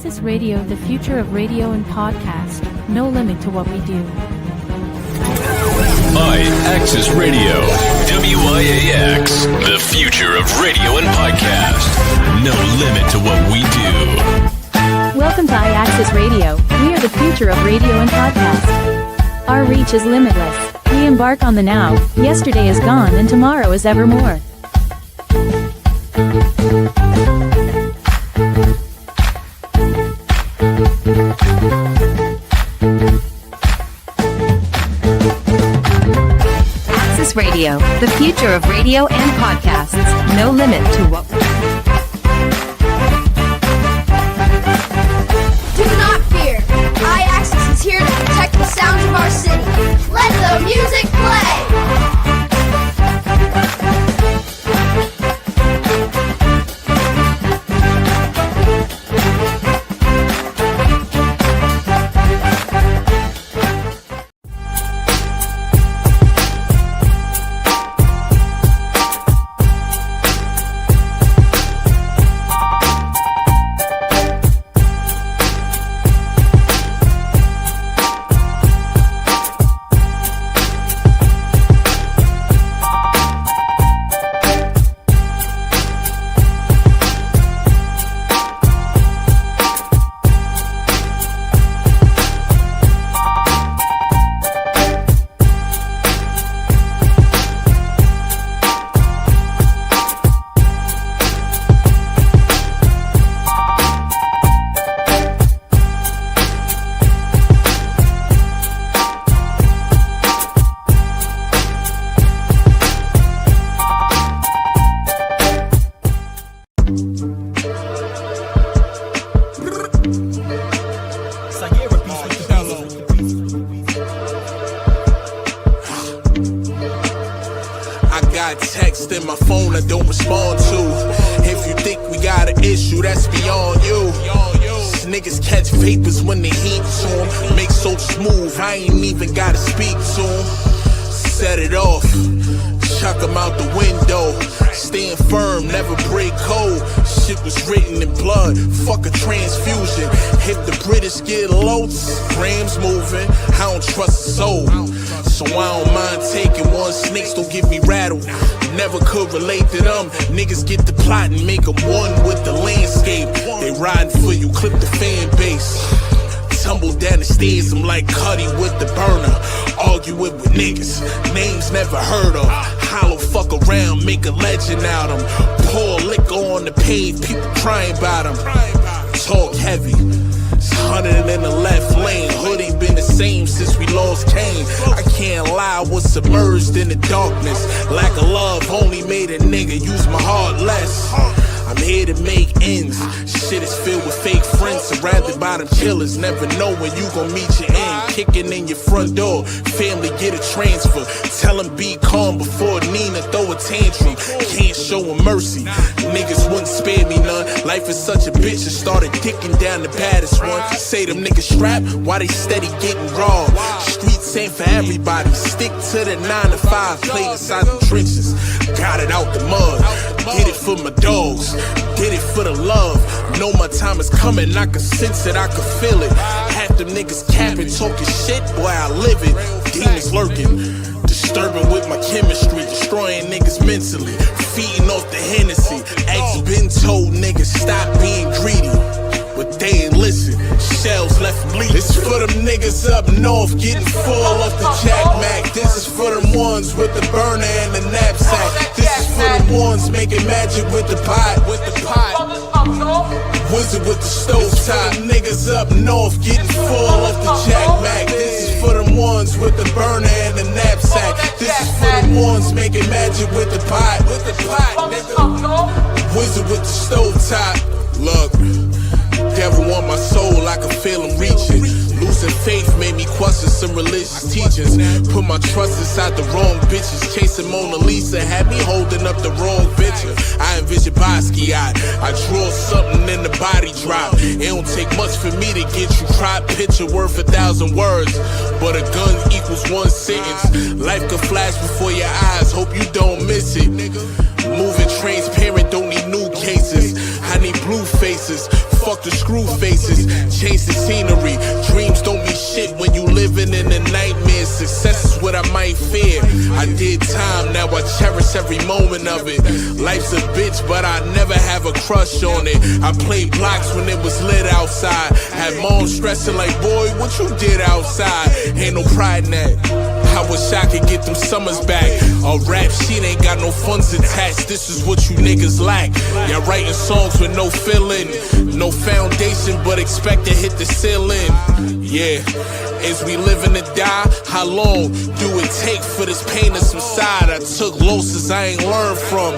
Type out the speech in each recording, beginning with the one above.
IAXIS Radio, the future of radio and podcast. No limit to what we do. IAXISRADIO, WIAX, the future of radio and podcast. No limit to what we do. Welcome to IAXIS Radio. We are the future of radio and podcast. Our reach is limitless. We embark on the now. Yesterday is gone and tomorrow is evermore. IAXIS Radio, the future of radio and podcasts. No limit to what we do. Do not fear. IAXIS is here to protect the sounds of our city. Let the music play. Relate to them, niggas get the plot and make them one with the landscape. They riding for you, clip the fan base. Tumble down the stairs, I'm like Cuddy with the burner. Arguing with niggas, names never heard of. Hollow fuck around, make a legend out of them. Pour liquor on the page, people crying about them. Talk heavy, 100 in the left lane. Hood ain't been the same since we lost Kane. I can't lie, was submerged in the darkness. Lack of love only made a nigga use my heart less. I'm here to make ends. Shit is filled with fake friends, surrounded by them killers. Never know when you gon' meet your end. Kicking in your front door, family get a transfer. Tell them be calm before Nina throw a tantrum. Can't show them mercy, niggas wouldn't spare me none. Life is such a bitch, I started dicking down the baddest one. Say them niggas strapped, why they steady getting robbed? Streets ain't for everybody, stick to the 9 to 5. Play inside the trenches, got it out the mud. Did it for my dogs, did it for the love. Know my time is coming, I can sense it, I can feel it. Half them niggas capping, talking shit, boy I live it. Demons lurking, disturbing with my chemistry, destroying niggas mentally, feeding off the Hennessy. Ex been told niggas stop being greedy, but they ain't listen. Shells left bleeding. This for them niggas up north getting full off the Jack Mac. This is for them ones with the burner and the knapsack. This is for them ones making magic with the pot. Wizard with the stove top. Niggas up north getting full off the Jack Mac. This is for them ones with the burner and the knapsack. This is for them ones making magic with the pot. Wizard with the stove top. Look, devil want my soul, I can feel him reaching. Losing faith made me question some religious teachings. Put my trust inside the wrong bitches. Chasing Mona Lisa had me holding up the wrong picture. I envision Basquiat, I draw something in the body drop. It don't take much for me to get you crop picture worth 1,000 words, but a gun equals 1 sentence. Life could flash before your eyes, hope you don't miss it. Moving transparent, don't need new cases. I need blue faces. fuck the screw faces, change the scenery. Dreams don't mean shit when you living in a nightmare. Success is what I might fear. I did time, now I cherish every moment of it. Life's a bitch, but I never have a crush on it. I played blocks when it was lit outside. Had mom stressing like, boy, what you did outside? Ain't no pride in that. I wish I could get them summers back. A rap sheet ain't got no funds attached. This is what you niggas lack. Y'all writing songs with no feeling, no foundation, but expect to hit the ceiling. Yeah, as we living to die, how long do it take for this pain to subside? I took losses I ain't learned from.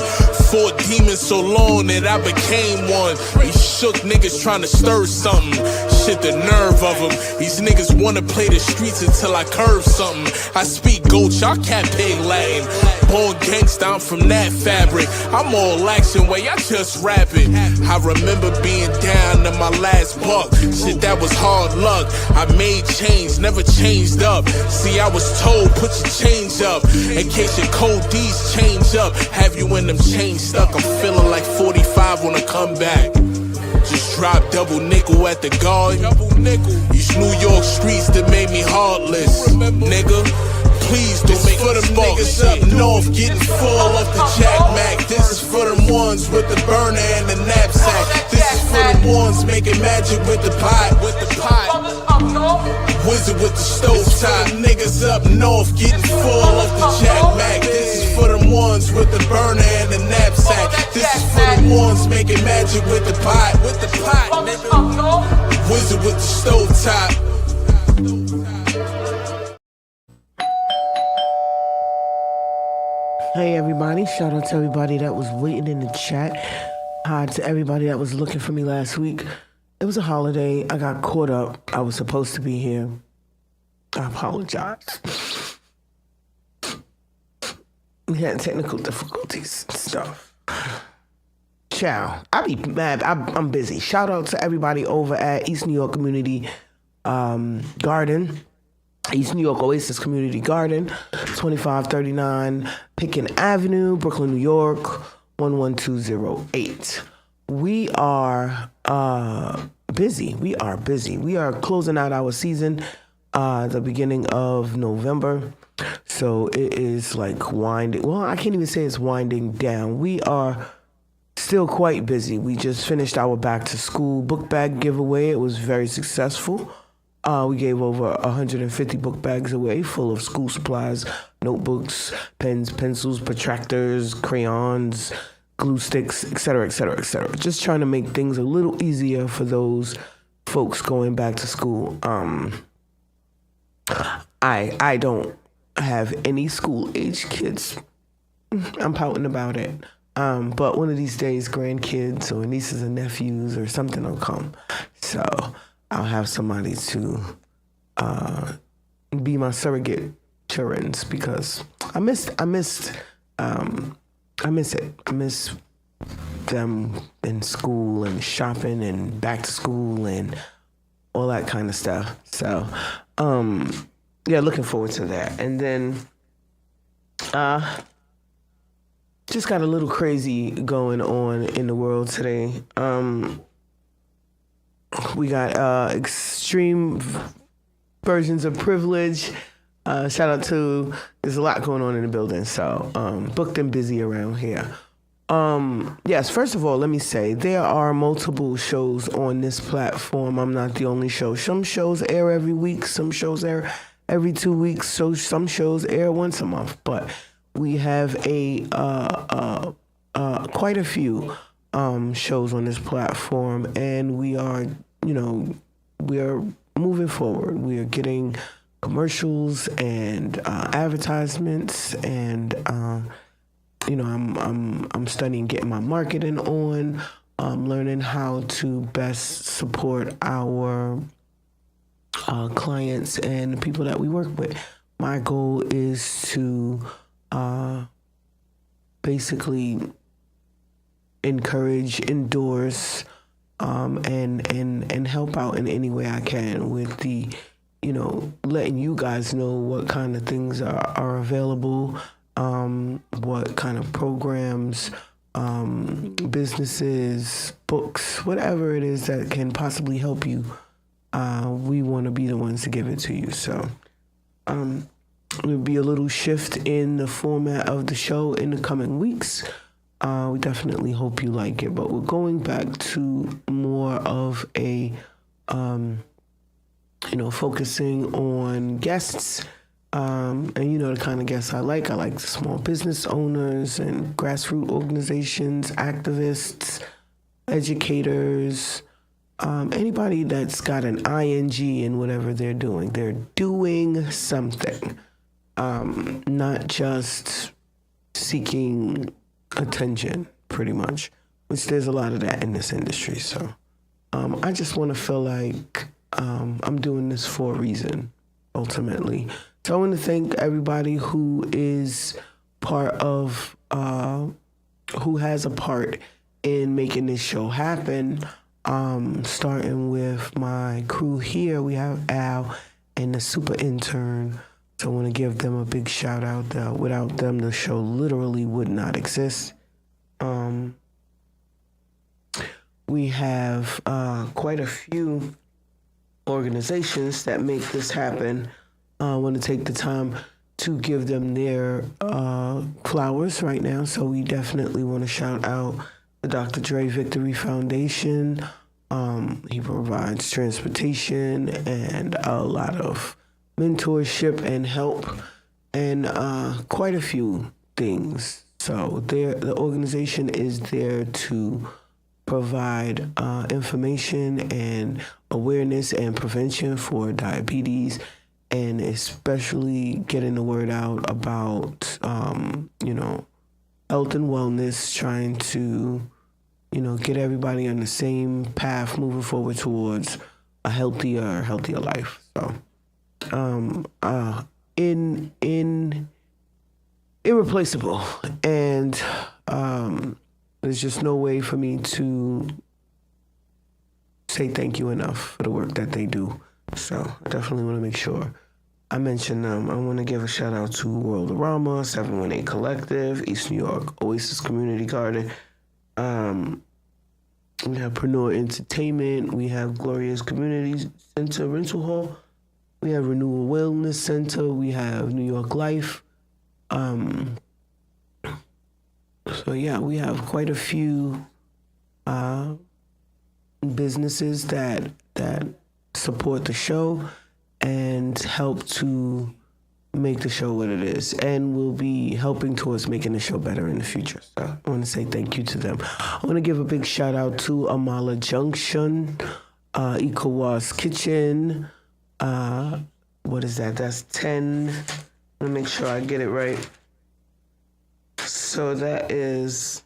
Fought demons so long that I became one. These shook niggas trying to stir something. Shit, the nerve of them. These niggas wanna play the streets until I curve something. I speak Gold, y'all cat pig Latin. Born gangsta, I'm from that fabric. I'm all action way, I just rap it. I remember being down to my last buck. Shit, that was hard luck. I made change, never changed up. See, I was told, put your change up in case your cold D's change up. Have you in them chains stuck? I'm feeling like 45 on a comeback. Just drop double nickel at the guard. These New York streets that made me heartless, nigga. Please don't make for them niggas up north getting full of the Jack Mac. This is for them ones with the burner and the knapsack. This is for them ones making magic with the pot. Wizard with the stove top. Niggas up north getting full of the Jack Mac. This is for them ones with the burner and the knapsack. This is for them ones making magic with the pot. Wizard with the stove top. Hey everybody, shout out to everybody that was waiting in the chat. Hi to everybody that was looking for me last week. It was a holiday. I got caught up. I was supposed to be here. I apologize. We had technical difficulties and stuff. Ciao. I be mad. I'm busy. Shout out to everybody over at East New York Community Garden. East New York Oasis Community Garden, 2539 Pitkin Avenue, Brooklyn, New York, 11208. We are busy. We are busy. We are closing out our season the beginning of November. So it is like winding. Well, I can't even say it's winding down. We are still quite busy. We just finished our back to school book bag giveaway. It was very successful. We gave over 150 book bags away full of school supplies, notebooks, pens, pencils, protractors, crayons, glue sticks, etc., etc., etc. Just trying to make things a little easier for those folks going back to school. I don't have any school-age kids. I'm pouting about it. But one of these days, grandkids or nieces and nephews or something will come. So I'll have somebody to be my surrogate children's because I miss it. I miss them in school and shopping and back to school and all that kind of stuff. So, yeah, looking forward to that. And then, just got a little crazy going on in the world today. We got extreme versions of privilege. Shout out to, there's a lot going on in the building, so booked and busy around here. Yes, first of all, let me say, there are multiple shows on this platform. I'm not the only show. Some shows air every week, some shows air every 2 weeks, so some shows air once a month. But we have quite a few shows on this platform, and we are moving forward. We are getting commercials and advertisements, and I'm studying getting my marketing on, learning how to best support our clients and the people that we work with. My goal is to basically encourage, endorse, and help out in any way I can with the, letting you guys know what kind of things are available, what kind of programs businesses, books, whatever it is that can possibly help you, we want to be the ones to give it to you. So there'll be a little shift in the format of the show in the coming weeks. We definitely hope you like it, but we're going back to more of a, focusing on guests. And the kind of guests I like small business owners and grassroots organizations, activists, educators, anybody that's got an ing in whatever they're doing. They're doing something, not just seeking attention, pretty much, which there's a lot of that in this industry. So I just want to feel like I'm doing this for a reason, ultimately. So I want to thank everybody who is part of, who has a part in making this show happen. Starting with my crew here, we have Al and the super intern. So I want to give them a big shout out. Without them, the show literally would not exist. We have quite a few organizations that make this happen. I want to take the time to give them their flowers right now. So we definitely want to shout out the Dr. Dre Victory Foundation. He provides transportation and a lot of mentorship and help and quite a few things. So the organization is there to provide information and awareness and prevention for diabetes, and especially getting the word out about, health and wellness, trying to, get everybody on the same path moving forward towards a healthier life. So, irreplaceable. And there's just no way for me to say thank you enough for the work that they do. So I definitely want to make sure I mention them. I want to give a shout out to Worldorama, 718 Collective, East New York, Oasis Community Garden. We have Preneur Entertainment. We have Glorious Community Center Rental Hall. We have Renewal Wellness Center. We have New York Life. So yeah, we have quite a few businesses that support the show and help to make the show what it is, and will be helping towards making the show better in the future. So I want to say thank you to them. I want to give a big shout out to Amala Junction, Ikawa's Kitchen. What is that? That's 10. Let me make sure I get it right. So that is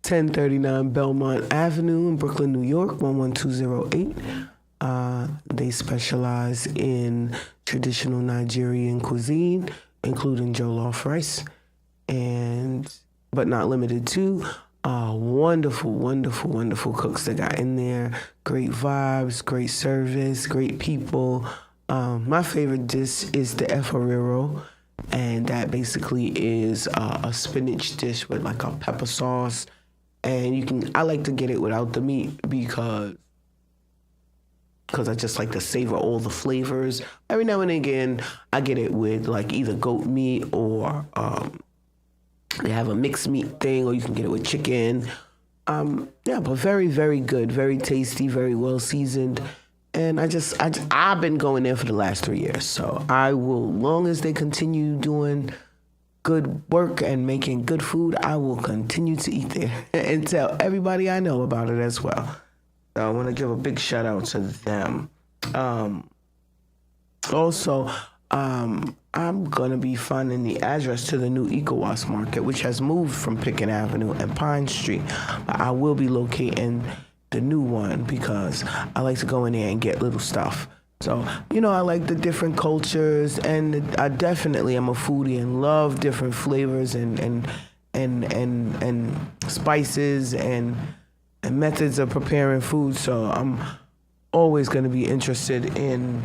1039 Belmont Avenue in Brooklyn, New York, 11208. They specialize in traditional Nigerian cuisine, including jollof rice, but not limited to. Wonderful cooks they got in there. Great vibes, great service, great people. My favorite dish is the REFERRAL, and that basically is a spinach dish with like a pepper sauce. And I like to get it without the meat because I just like to savor all the flavors. Every now and again, I get it with like either goat meat or they have a mixed meat thing, or you can get it with chicken. But very, very good, very tasty, very well seasoned. And I've been going there for the last 3 years. So I will, long as they continue doing good work and making good food, I will continue to eat there and tell everybody I know about it as well. So I want to give a big shout out to them. Also, I'm going to be finding the address to the new ECOWAS market, which has moved from Pickett Avenue and Pine Street. But I will be locating the new one because I like to go in there and get little stuff. So, I like the different cultures, and I definitely am a foodie and love different flavors and spices and methods of preparing food. So I'm always going to be interested in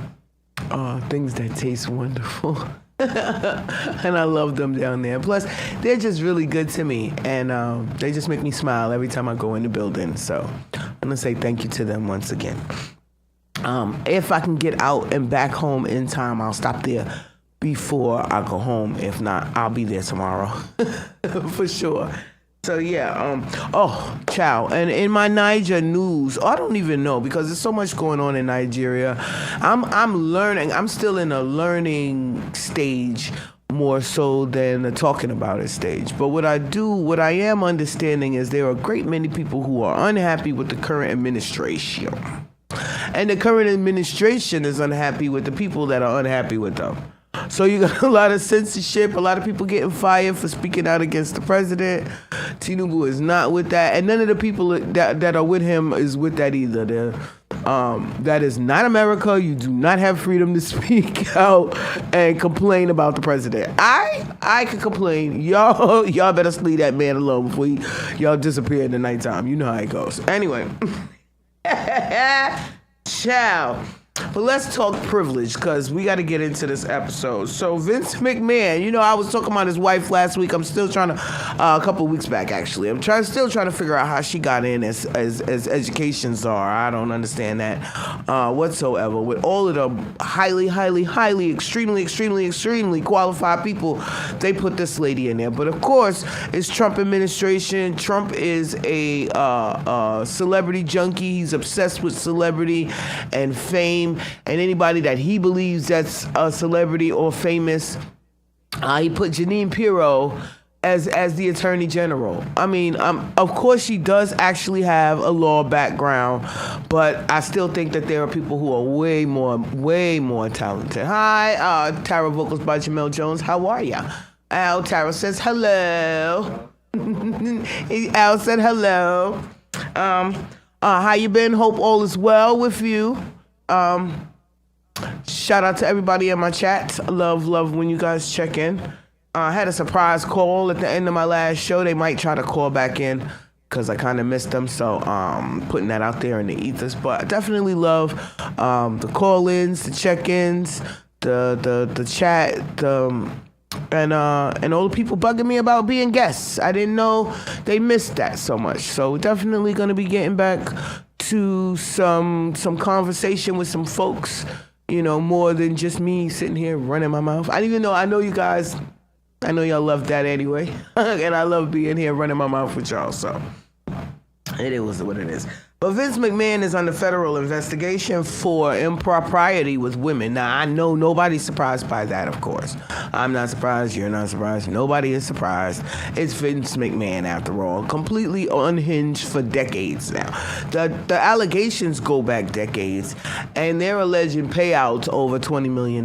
things that taste wonderful. And I love them down there. Plus, they're just really good to me, and they just make me smile every time I go in the building. So I'm gonna say thank you to them once again. If I can get out and back home in time, I'll stop there before I go home. If not, I'll be there tomorrow for sure. So yeah, ciao. And in my Niger news, I don't even know, because there's so much going on in Nigeria. I'm learning. I'm still in a learning stage more so than a talking about it stage. But what I am understanding is there are a great many people who are unhappy with the current administration. And the current administration is unhappy with the people that are unhappy with them. So you got a lot of censorship, a lot of people getting fired for speaking out against the president. Tinubu is not with that, and none of the people that are with him is with that either. That is not America. You do not have freedom to speak out and complain about the president. I can complain. Y'all better leave that man alone before y'all disappear in the nighttime. You know how it goes. Anyway. Ciao. But let's talk privilege, because we got to get into this episode. So Vince McMahon, I was talking about his wife last week. I'm still trying to, a couple of weeks back actually. I'm still trying to figure out how she got in as education czar. I don't understand that whatsoever. With all of the highly, extremely qualified people, they put this lady in there. But of course, it's Trump administration. Trump is a celebrity junkie. He's obsessed with celebrity and fame. And anybody that he believes that's a celebrity or famous, he put Jeanine Pirro as the Attorney General. I mean, of course she does actually have a law background, but I still think that there are people who are way more talented. Hi, Tara Vocals by Jamel Jones. How are ya? Al Tara says hello. Al said hello. How you been? Hope all is well with you. Shout out to everybody in my chat. I love when you guys check in. I had a surprise call at the end of my last show. They might try to call back in because I kind of missed them. So putting that out there in the ethers. But I definitely love the call-ins, the check-ins, the chat, and all the people bugging me about being guests. I didn't know they missed that so much. So definitely going to be getting back to some conversation with some folks, more than just me sitting here running my mouth. I know you guys, I know y'all love that anyway. And I love being here running my mouth with y'all, so it is what it is. But Vince McMahon is under federal investigation for impropriety with women. Now, I know nobody's surprised by that, of course. I'm not surprised. You're not surprised. Nobody is surprised. It's Vince McMahon, after all. Completely unhinged for decades now. The allegations go back decades, and they're alleging payouts over $20 million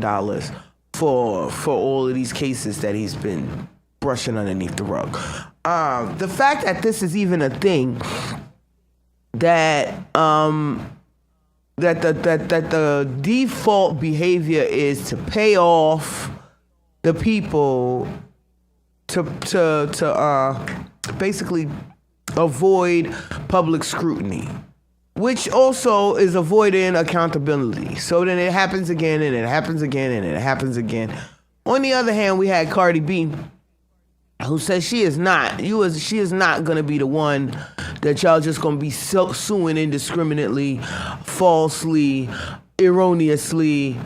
for all of these cases that he's been brushing underneath the rug. The fact that this is even a thing, that the default behavior is to pay off the people to basically avoid public scrutiny, which also is avoiding accountability. So then it happens again, and it happens again, and it happens again. On the other hand, we had Cardi B, who says she is not going to be the one that y'all just going to be suing indiscriminately, falsely, erroneously,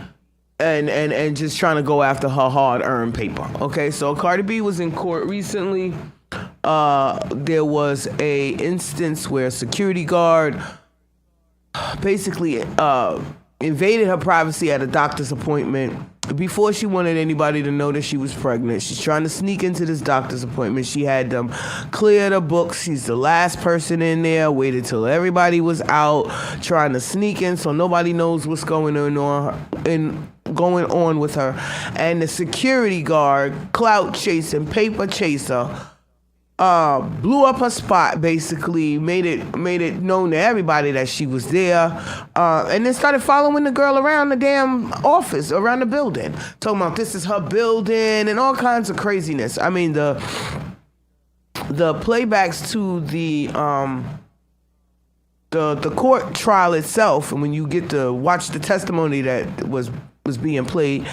and just trying to go after her hard-earned paper. Okay, so Cardi B was in court recently. There was a instance where a security guard basically invaded her privacy at a doctor's appointment before she wanted anybody to know that she was pregnant. She's trying to sneak into this doctor's appointment. She had them clear the books. She's the last person in there, waited till everybody was out, trying to sneak in so nobody knows what's going on with her. And the security guard, clout chasing, paper chaser, blew up her spot, basically made it known to everybody that she was there, and then started following the girl around the damn office, around the building, talking about this is her building and all kinds of craziness. I mean, the playbacks to the court trial itself, and when you get to watch the testimony that was being played,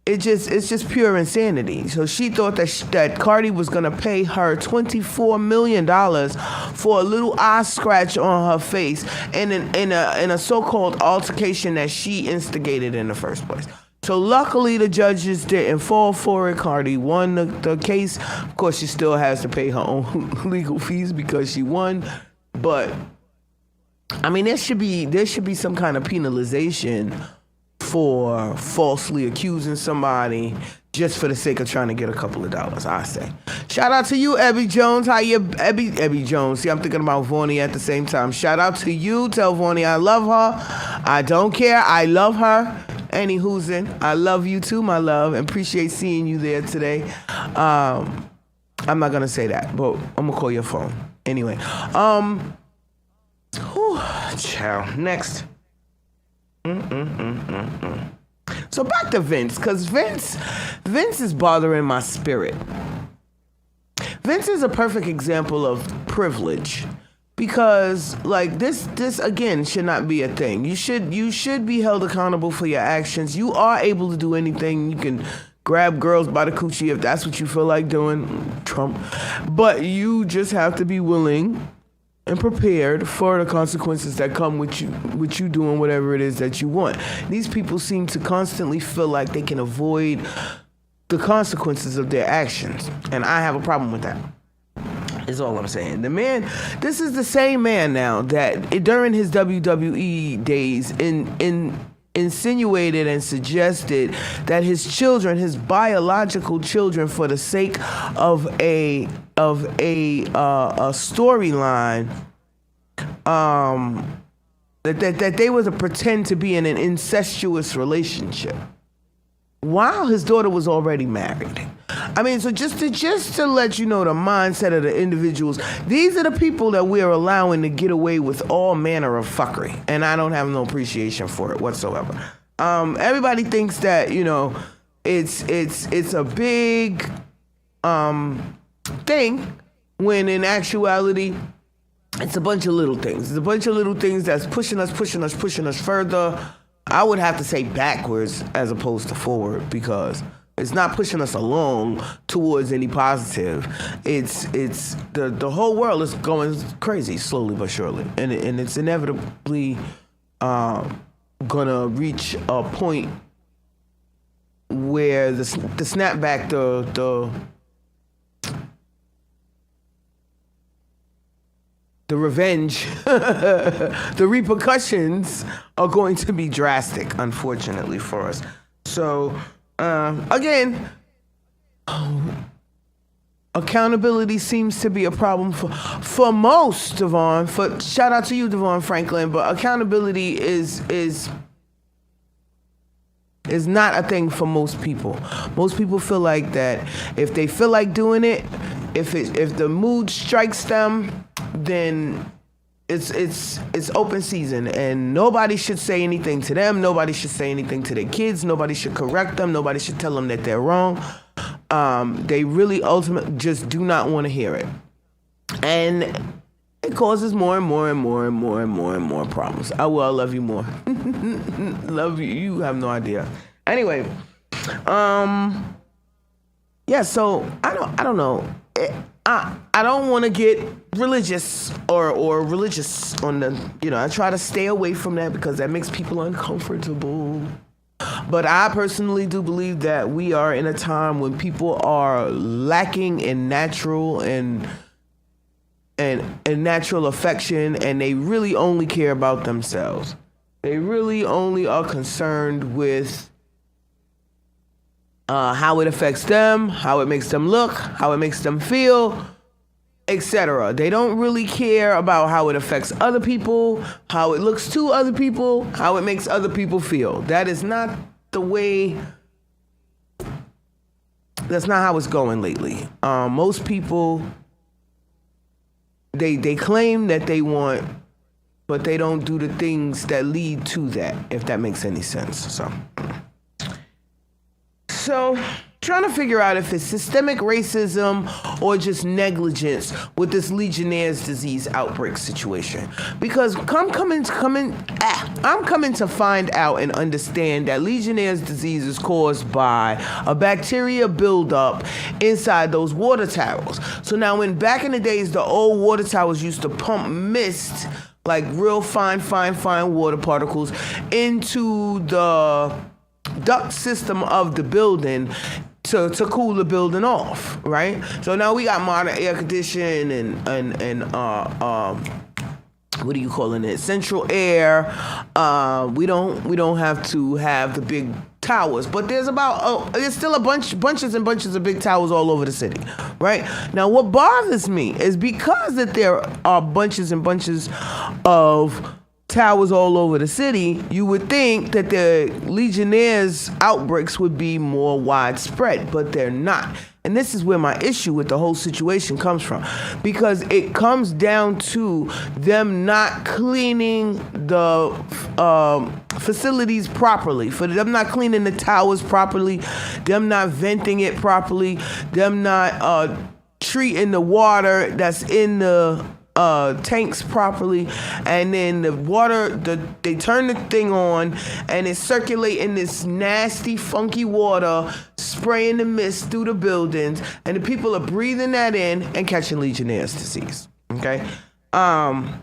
it's just pure insanity. So she thought that Cardi was gonna pay her $24 million for a little eye scratch on her face in a so-called altercation that she instigated in the first place. So luckily the judges didn't fall for it. Cardi won the case. Of course, she still has to pay her own legal fees because she won. But I mean, there should be some kind of penalization for falsely accusing somebody just for the sake of trying to get a couple of dollars, I say. Shout out to you, Ebby Jones. How you, Ebby Jones? See, I'm thinking about Vaughnie at the same time. Shout out to you. Tell Vaughnie I love her. I don't care. I love her. Any who's in. I love you too, my love, and appreciate seeing you there today. I'm not gonna say that, but I'm gonna call your phone anyway. Ciao. Next. So back to Vince, because Vince is bothering my spirit. Vince is a perfect example of privilege, because like this again should not be a thing. You should be held accountable for your actions. You are able to do anything. You can grab girls by the coochie if that's what you feel like doing, Trump. But you just have to be willing and prepared for the consequences that come with you doing whatever it is that you want. These people seem to constantly feel like they can avoid the consequences of their actions, and I have a problem with that. Is all I'm saying. The man, this is the same man now that during his WWE days insinuated and suggested that his children, his biological children, for the sake of a storyline, that they were to pretend to be in an incestuous relationship while his daughter was already married. I mean, so just to let you know the mindset of the individuals, these are the people that we're allowing to get away with all manner of fuckery, and I don't have no appreciation for it whatsoever. Everybody thinks that, you know, it's a big thing, when in actuality it's a bunch of little things. It's a bunch of little things that's pushing us further. I would have to say backwards as opposed to forward, because it's not pushing us along towards any positive. It's the whole world is going crazy slowly but surely, and it's inevitably gonna reach a point where the snapback, the revenge, the repercussions are going to be drastic, unfortunately for us. So, again, accountability seems to be a problem for most, Devon. Shout out to you, Devon Franklin, but accountability is not a thing for most people. Most people feel like that if they feel like doing it, if the mood strikes them, then it's open season, and nobody should say anything to them. Nobody should say anything to their kids. Nobody should correct them. Nobody should tell them that they're wrong. They really ultimately just do not want to hear it, and it causes more and more and more and more and more and more problems. I love you more. Love you. You have no idea. Anyway, yeah. So I don't know. I don't want to get religious or religious on the, you know, I try to stay away from that because that makes people uncomfortable. But I personally do believe that we are in a time when people are lacking in natural and natural affection, and they really only care about themselves. They really only are concerned with how it affects them, how it makes them look, how it makes them feel, etc. They don't really care about how it affects other people, how it looks to other people, how it makes other people feel. That is not the way, that's not how it's going lately. Most people, they claim that they want, but they don't do the things that lead to that, if that makes any sense. So trying to figure out if it's systemic racism or just negligence with this Legionnaire's disease outbreak situation. Because I'm coming to find out and understand that Legionnaire's disease is caused by a bacteria buildup inside those water towers. So now, when back in the days, the old water towers used to pump mist, like real fine water particles, into the duct system of the building to cool the building off, right? So now we got modern air conditioning and what are you calling it? Central air. We don't have to have the big towers, but there's still bunches and bunches of big towers all over the city, right? Now, what bothers me is because that there are bunches and bunches of towers all over the city, you would think that the Legionnaire's outbreaks would be more widespread, but they're not. And this is where my issue with the whole situation comes from, because it comes down to them not cleaning the facilities properly, for them not cleaning the towers properly, them not venting it properly, them not treating the water that's in the tanks properly, and then the water, they turn the thing on and it's circulating this nasty funky water, spraying the mist through the buildings, and the people are breathing that in and catching Legionnaire's disease. Okay. Now,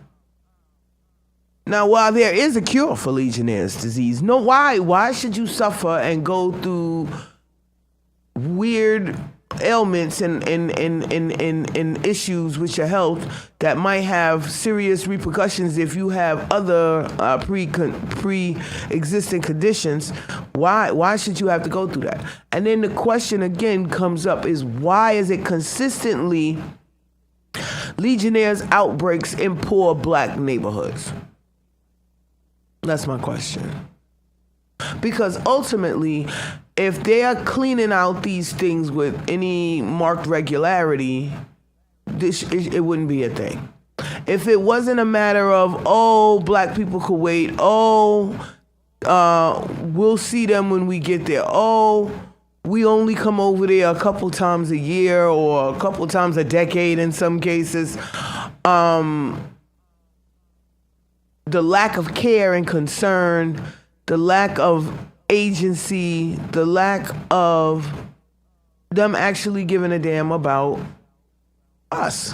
while there is a cure for Legionnaire's disease, why should you suffer and go through weird ailments and issues with your health that might have serious repercussions if you have other pre-existing conditions? Why should you have to go through that? And then the question again comes up is, why is it consistently Legionnaire's outbreaks in poor black neighborhoods? That's my question. Because ultimately, if they are cleaning out these things with any marked regularity, it wouldn't be a thing. If it wasn't a matter of, black people could wait, we'll see them when we get there, we only come over there a couple times a year or a couple times a decade in some cases, the lack of care and concern, the lack of agency, the lack of them actually giving a damn about us.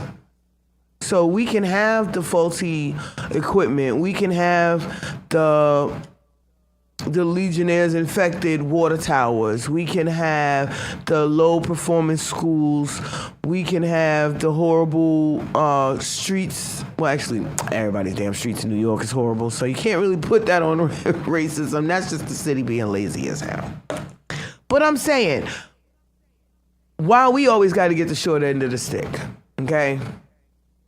So we can have the faulty equipment, we can have the Legionnaire's infected water towers, we can have the low performance schools, we can have the horrible streets. Well, actually, everybody's damn streets in New York is horrible, so you can't really put that on racism. That's just the city being lazy as hell. But I'm saying, why we always got to get the short end of the stick, okay?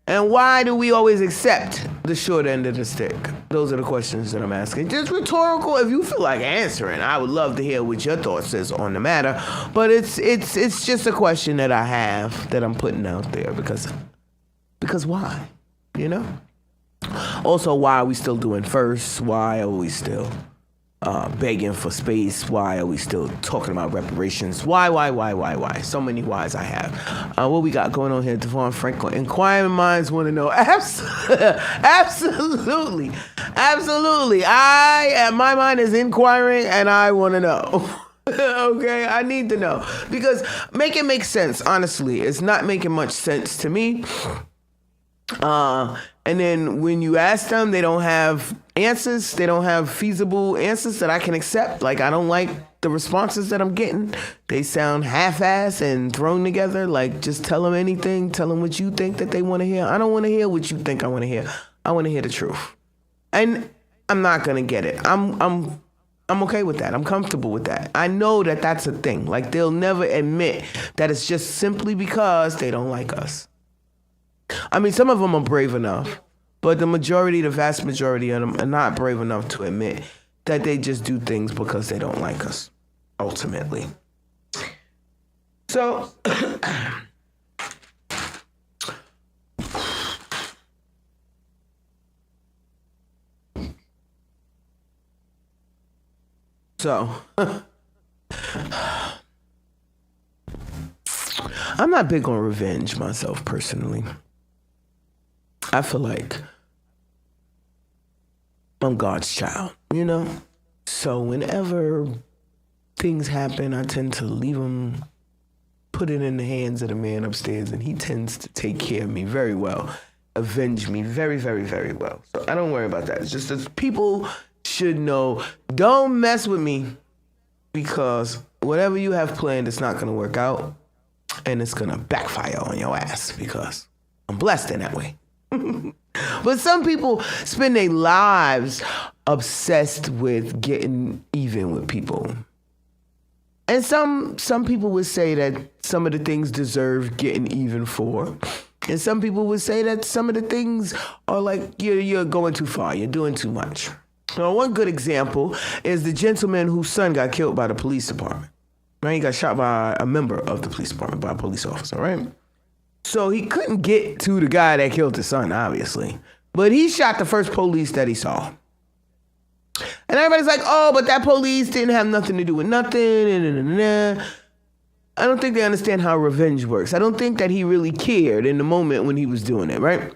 And why do we always accept the short end of the stick? Those are the questions that I'm asking. Just rhetorical. If you feel like answering, I would love to hear what your thoughts is on the matter. But it's just a question that I have that I'm putting out there because why? You know? Also, why are we still doing first? Why are we still begging for space? Why are we still talking about reparations? Why? So many whys I have. What we got going on here, Devon Franklin? Inquiring minds want to know. Absolutely. My mind is inquiring and I want to know. Okay, I need to know. Because make it make sense, honestly. It's not making much sense to me. And then when you ask them, they don't have answers. They don't have feasible answers that I can accept. Like, I don't like the responses that I'm getting. They sound half-assed and thrown together. Like, just tell them anything. Tell them what you think that they want to hear. I don't want to hear what you think I want to hear. I want to hear the truth. And I'm not going to get it. I'm okay with that. I'm comfortable with that. I know that that's a thing. Like, they'll never admit that it's just simply because they don't like us. I mean, some of them are brave enough, but the vast majority of them are not brave enough to admit that they just do things because they don't like us, ultimately. So, I'm not big on revenge myself personally. I feel like I'm God's child, you know? So whenever things happen, I tend to leave them, put it in the hands of the man upstairs, and he tends to take care of me very well, avenge me very, very, very well. So I don't worry about that. It's just that people should know, don't mess with me, because whatever you have planned, it's not going to work out, and it's going to backfire on your ass, because I'm blessed in that way. But some people spend their lives obsessed with getting even with people. And some people would say that some of the things deserve getting even for. And some people would say that some of the things are like, you're going too far, you're doing too much. Now, one good example is the gentleman whose son got killed by the police department. Right? He got shot by a member of the police department, by a police officer, right? So he couldn't get to the guy that killed his son, obviously. But he shot the first police that he saw. And everybody's like, oh, but that police didn't have nothing to do with nothing. I don't think they understand how revenge works. I don't think that he really cared in the moment when he was doing it, right?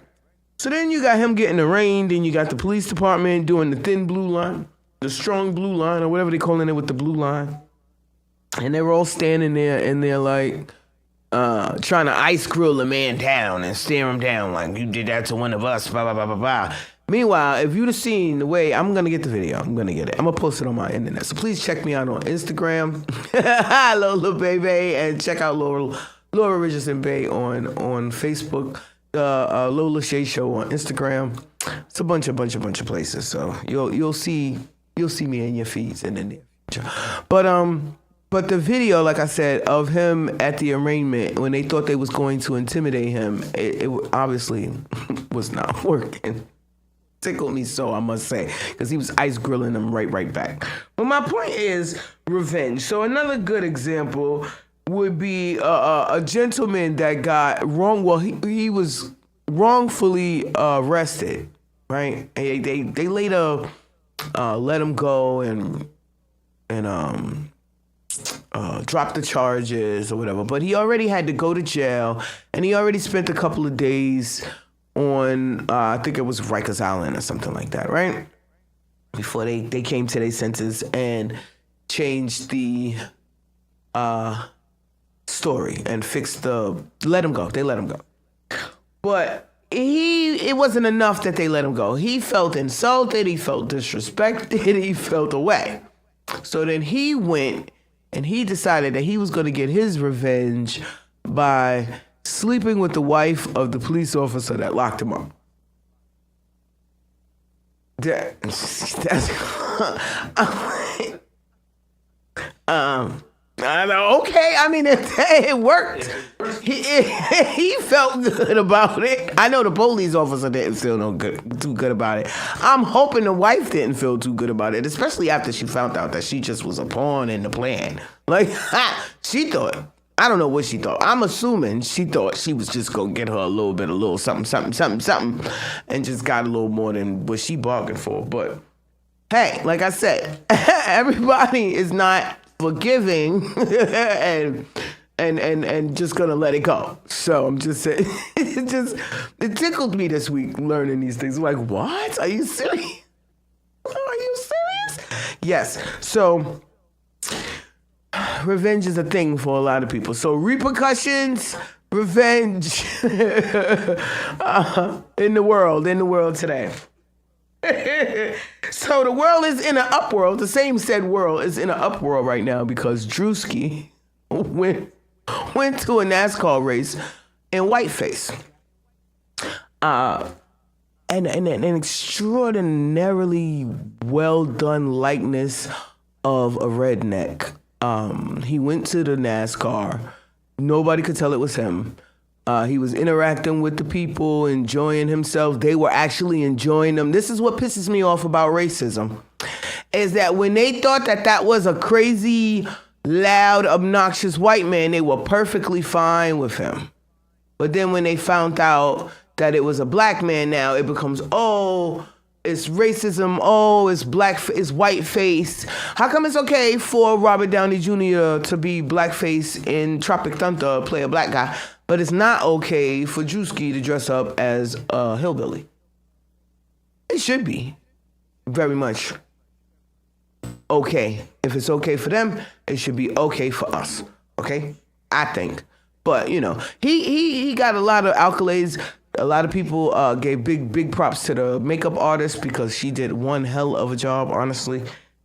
So then you got him getting arraigned, and you got the police department doing the thin blue line, the strong blue line, or whatever they're calling it with the blue line. And they were all standing there, and they're like, trying to ice grill a man down and stare him down like, you did that to one of us, blah, blah, blah, blah, blah. Meanwhile, if you'd have seen the way, I'm going to get the video. I'm going to get it. I'm going to post it on my internet. So please check me out on Instagram, Lola Baby, and check out Laura Richardson Bay on Facebook, Lola Shae Show on Instagram. It's a bunch of places. So you'll see me in your feeds in the near future. But the video, like I said, of him at the arraignment, when they thought they was going to intimidate him, it obviously was not working. Tickled me so, I must say, because he was ice grilling them right back. But my point is revenge. So another good example would be a gentleman that got wrong. Well, he was wrongfully arrested, right? They later let him go and dropped the charges or whatever, but he already had to go to jail, and he already spent a couple of days on, I think it was Rikers Island or something like that, right? Before they came to their senses and changed the story and let him go. They let him go. But it wasn't enough that they let him go. He felt insulted, he felt disrespected, he felt away. So then he went and he decided that he was going to get his revenge by sleeping with the wife of the police officer that locked him up. Okay, I mean, it worked. He felt good about it. I know the police officer didn't feel too good about it. I'm hoping the wife didn't feel too good about it, especially after she found out that she just was a pawn in the plan. Like, she thought, I don't know what she thought. I'm assuming she thought she was just going to get her a little something, and just got a little more than what she bargained for. But hey, like I said, everybody is not forgiving and just gonna let it go. So I'm just saying, it tickled me this week learning these things. I'm like, what? Are you serious? Are you serious? Yes. So revenge is a thing for a lot of people. So repercussions, revenge in the world today. So the world is in an upworld. The same said world is in an upworld right now because Drewski went to a NASCAR race in whiteface. And an extraordinarily well done likeness of a redneck. He went to the NASCAR. Nobody could tell it was him. He was interacting with the people, enjoying himself. They were actually enjoying him. This is what pisses me off about racism, is that when they thought that was a crazy, loud, obnoxious white man, they were perfectly fine with him. But then when they found out that it was a black man now, it becomes, it's racism. Oh, it's it's whiteface. How come it's okay for Robert Downey Jr. to be blackface in Tropic Thunder, play a black guy, but it's not okay for Drewski to dress up as a hillbilly? It should be very much okay. If it's okay for them, it should be okay for us. Okay, I think. But you know, he got a lot of accolades. A lot of people gave big props to the makeup artist because she did one hell of a job, honestly.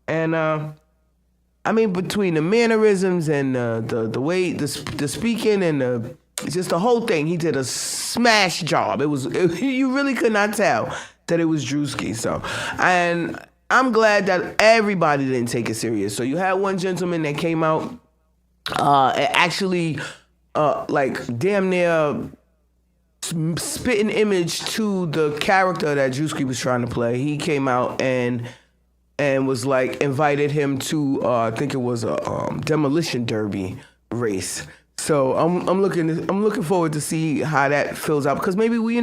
And I mean, between the mannerisms and the way the speaking and just the whole thing, he did a smash job. You really could not tell that it was Drewski. So, and I'm glad that everybody didn't take it serious. So you had one gentleman that came out, actually, like damn near spitting image to the character that Drewski was trying to play. He came out and was like invited him to I think it was a demolition derby race. So I'm looking forward to see how that fills out, because maybe we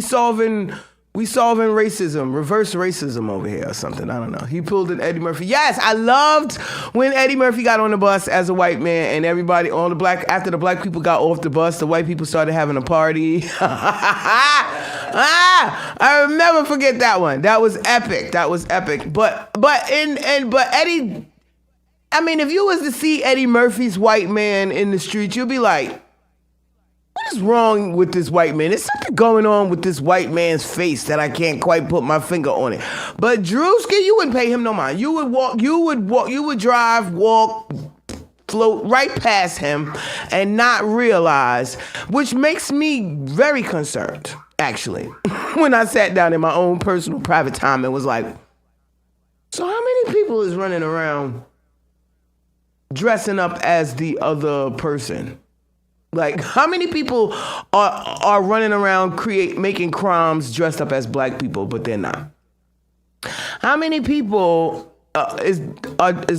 solving racism, reverse racism over here or something. I don't know. He pulled an Eddie Murphy. Yes, I loved when Eddie Murphy got on the bus as a white man and everybody, after the black people got off the bus, the white people started having a party. I will never forget that one. That was epic. But Eddie, I mean, if you was to see Eddie Murphy's white man in the street, you'd be like, what is wrong with this white man? There's something going on with this white man's face that I can't quite put my finger on it. But Drewski, you wouldn't pay him no mind. You would drive, walk, float right past him and not realize, which makes me very concerned, actually, when I sat down in my own personal private time and was like, so how many people is running around dressing up as the other person? Like, how many people are running around making crimes dressed up as black people, but they're not? How many people is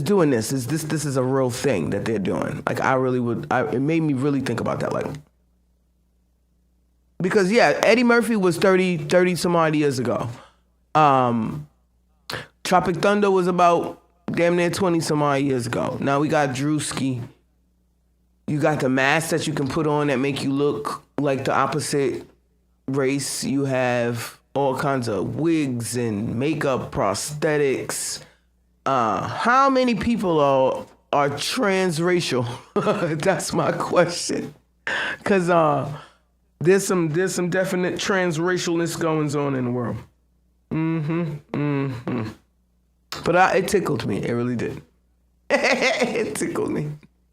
doing this? This is a real thing that they're doing? Like, it made me really think about that. Like, because yeah, Eddie Murphy was 30 some odd years ago. Tropic Thunder was about damn near 20 some odd years ago. Now we got Drewski. You got the masks that you can put on that make you look like the opposite race. You have all kinds of wigs and makeup, prosthetics. How many people are transracial? That's my question. Because there's some definite transracialness going on in the world. But it tickled me. It really did. It tickled me.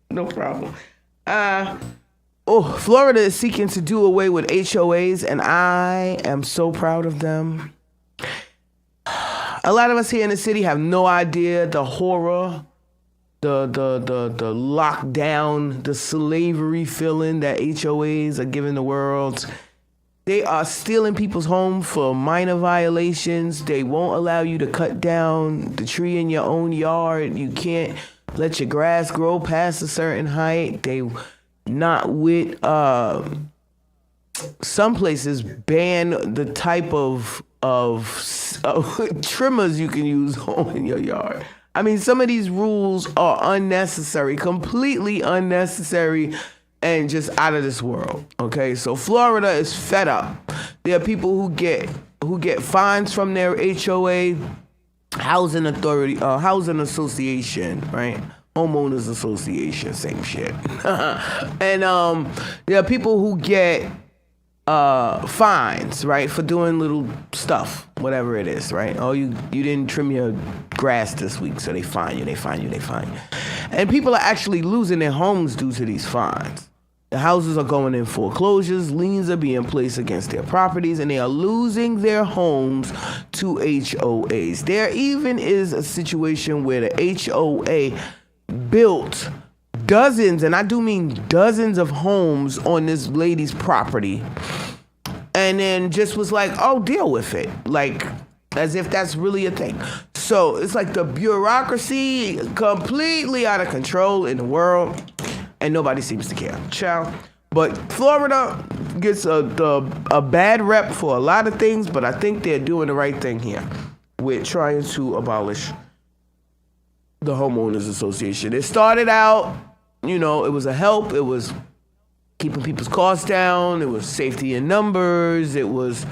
No problem. Florida is seeking to do away with HOAs, and I am so proud of them. A lot of us here in the city have no idea the horror, the lockdown, the slavery feeling that HOAs are giving the world. They are stealing people's homes for minor violations. They won't allow you to cut down the tree in your own yard. You can't let your grass grow past a certain height. They not with some places ban the type of trimmers you can use in your yard. I mean, some of these rules are unnecessary, completely unnecessary, and just out of this world. Okay, so Florida is fed up. There are people who get fines from their HOA. Housing authority, housing association, right? Homeowners association, same shit. And there are people who get fines, right, for doing little stuff, whatever it is, right? Oh, you didn't trim your grass this week, so they fine you. And people are actually losing their homes due to these fines. The houses are going in foreclosures, liens are being placed against their properties, and they are losing their homes to HOAs. There even is a situation where the HOA built dozens, and I do mean dozens of homes on this lady's property, and then just was like, oh, deal with it. Like, as if that's really a thing. So it's like the bureaucracy completely out of control in the world. And nobody seems to care. Child, But Florida gets a bad rep for a lot of things, but I think they're doing the right thing here with trying to abolish the homeowners association. It started out, it was a help. It was keeping people's costs down. It was safety in numbers. It was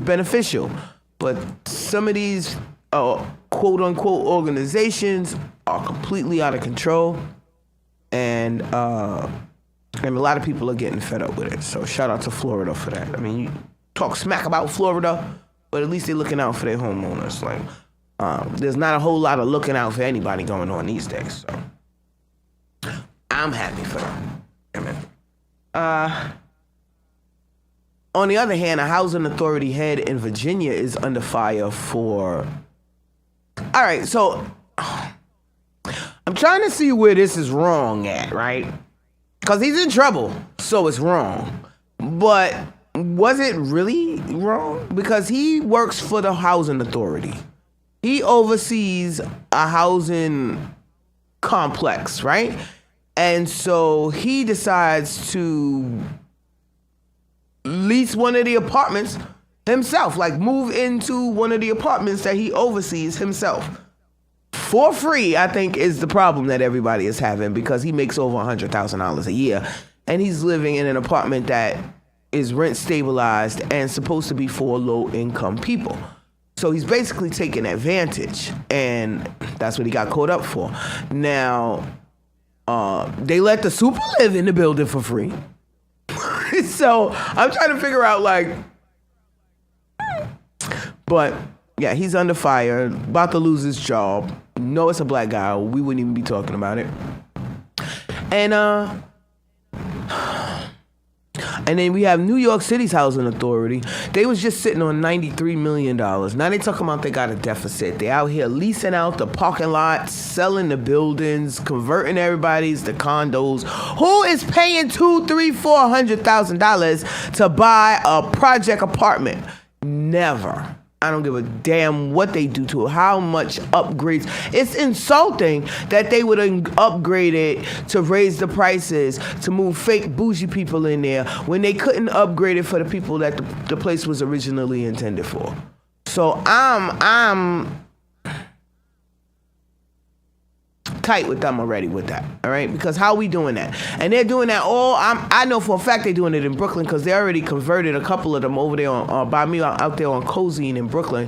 beneficial. But some of these quote unquote organizations are completely out of control, and a lot of people are getting fed up with it. So shout out to Florida for that. I mean, you talk smack about Florida, but at least they're looking out for their homeowners. Like, there's not a whole lot of looking out for anybody going on these days. So I'm happy for them. On the other hand, a housing authority head in Virginia is under fire for... All right, so I'm trying to see where this is wrong at, right? Because he's in trouble, so it's wrong. But was it really wrong? Because he works for the housing authority. He oversees a housing complex, right? And so he decides to lease one of the apartments himself, like move into one of the apartments that he oversees himself. For free, I think, is the problem that everybody is having, because he makes over $100,000 a year. And he's living in an apartment that is rent stabilized and supposed to be for low-income people. So he's basically taking advantage, and that's what he got caught up for. Now, they let the super live in the building for free. So I'm trying to figure out, but yeah, he's under fire, about to lose his job. No, it's a black guy. We wouldn't even be talking about it. And then we have New York City's housing authority. They was just sitting on $93 million. Now they talking about they got a deficit. They out here leasing out the parking lots, selling the buildings, converting everybody's to condos. Who is paying $400,000 to buy a project apartment? Never. I don't give a damn what they do to it, how much upgrades. It's insulting that they would upgrade it to raise the prices, to move fake bougie people in there, when they couldn't upgrade it for the people that the place was originally intended for. So I'm tight with them already with that, all right? Because how we doing that? And they're doing that I know for a fact they're doing it in Brooklyn, because they already converted a couple of them over there by me out there on Cozine in Brooklyn,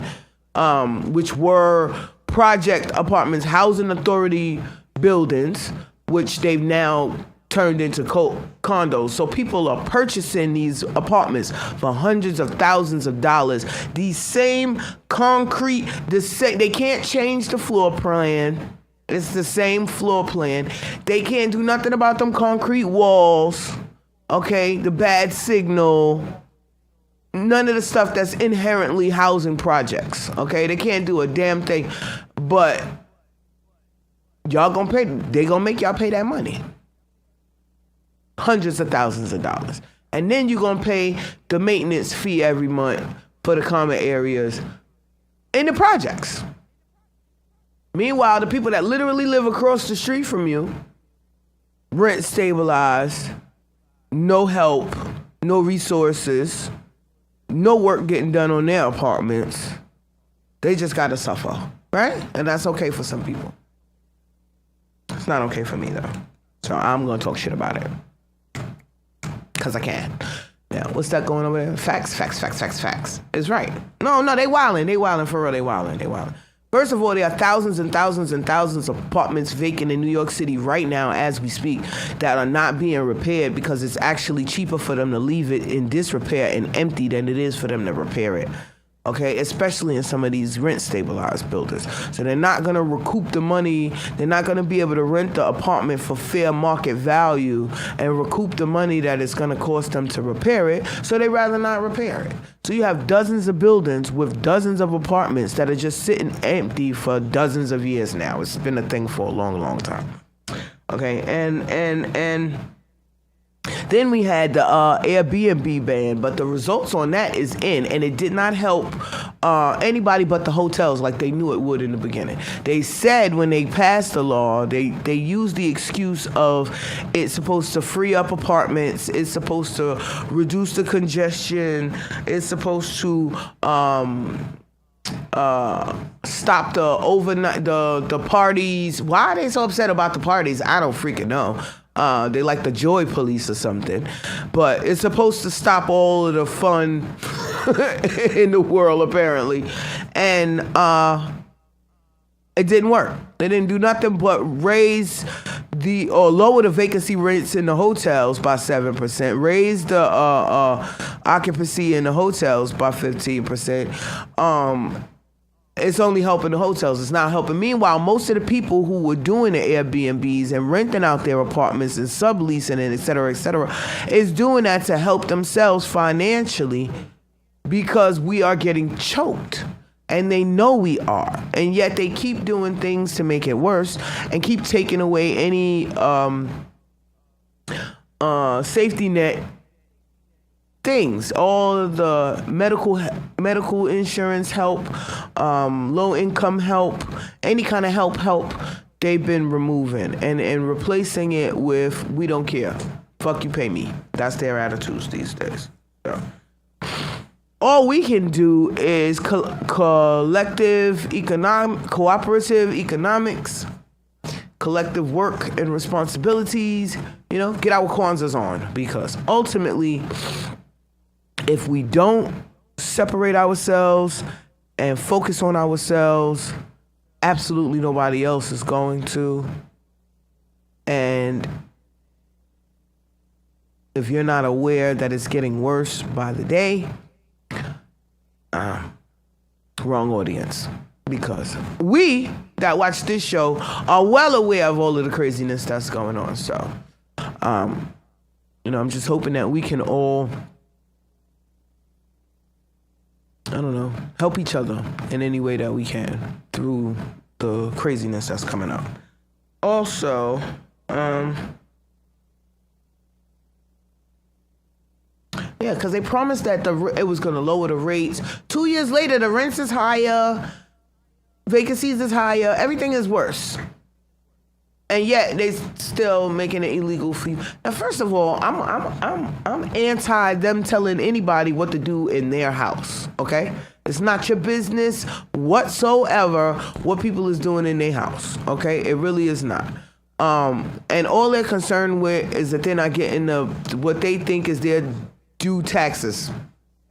which were project apartments, housing authority buildings, which they've now turned into condos. So people are purchasing these apartments for hundreds of thousands of dollars. These same concrete, they can't change the floor plan. It's the same floor plan. They can't do nothing about them concrete walls, okay? The bad signal. None of the stuff that's inherently housing projects, okay? They can't do a damn thing. But y'all gonna pay, they gonna make y'all pay that money. Hundreds of thousands of dollars. And then you're gonna pay the maintenance fee every month for the common areas in the projects. Meanwhile, the people that literally live across the street from you, rent stabilized, no help, no resources, no work getting done on their apartments. They just gotta suffer, right? And that's okay for some people. It's not okay for me though. So I'm gonna talk shit about it. Cause I can. Now, what's that going over there? Facts. It's right. No, they wildin' for real, they wildin'. First of all, there are thousands and thousands and thousands of apartments vacant in New York City right now as we speak that are not being repaired, because it's actually cheaper for them to leave it in disrepair and empty than it is for them to repair it. Okay, especially in some of these rent stabilized buildings. So they're not gonna recoup the money. They're not gonna be able to rent the apartment for fair market value and recoup the money that it's gonna cost them to repair it. So they rather not repair it. So you have dozens of buildings with dozens of apartments that are just sitting empty for dozens of years now. It's been a thing for a long, long time. Okay, and then we had the Airbnb ban, but the results on that is in, and it did not help anybody but the hotels like they knew it would in the beginning. They said when they passed the law, they used the excuse of it's supposed to free up apartments, it's supposed to reduce the congestion, it's supposed to stop the overnight the parties. Why are they so upset about the parties? I don't freaking know. They like the joy police or something, but it's supposed to stop all of the fun in the world apparently, and it didn't work. They didn't do nothing but lower the vacancy rates in the hotels by 7%, raise the occupancy in the hotels by 15%. It's only helping the hotels. It's not helping. Meanwhile, most of the people who were doing the Airbnbs and renting out their apartments and subleasing it, et cetera, is doing that to help themselves financially because we are getting choked. And they know we are. And yet they keep doing things to make it worse and keep taking away any safety net things, all of the medical insurance help, low income help, any kind of help they've been removing and replacing it with we don't care, fuck you, pay me. That's their attitudes these days. So all we can do is cooperative economics, collective work and responsibilities, get our Kwanzas on, because ultimately if we don't separate ourselves and focus on ourselves, absolutely nobody else is going to. And if you're not aware that it's getting worse by the day, wrong audience. Because we that watch this show are well aware of all of the craziness that's going on. So, I'm just hoping that we can all, help each other in any way that we can through the craziness that's coming up. Also, because they promised that it was going to lower the rates. 2 years later, the rents is higher, vacancies is higher, everything is worse. And yet they still making it illegal for you. Now, first of all, I'm anti them telling anybody what to do in their house. Okay, it's not your business whatsoever what people is doing in their house. Okay, it really is not. And all they're concerned with is that they're not getting what they think is their due taxes,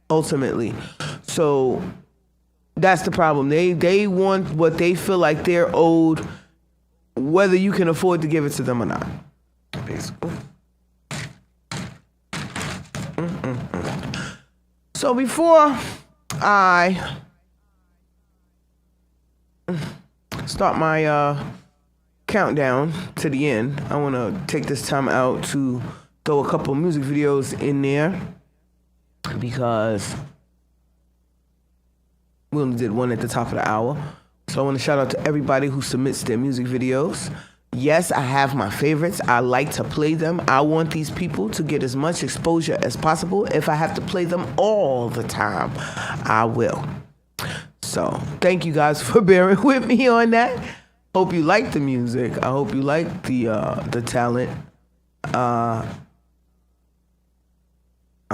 ultimately. So that's the problem. They want what they feel like they're owed, whether you can afford to give it to them or not. Basically. So before I start my countdown to the end, I want to take this time out to throw a couple music videos in there, because we only did one at the top of the hour. So I want to shout out to everybody who submits their music videos. Yes, I have my favorites. I like to play them. I want these people to get as much exposure as possible. If I have to play them all the time, I will. So thank you guys for bearing with me on that. Hope you like the music. I hope you like the talent. I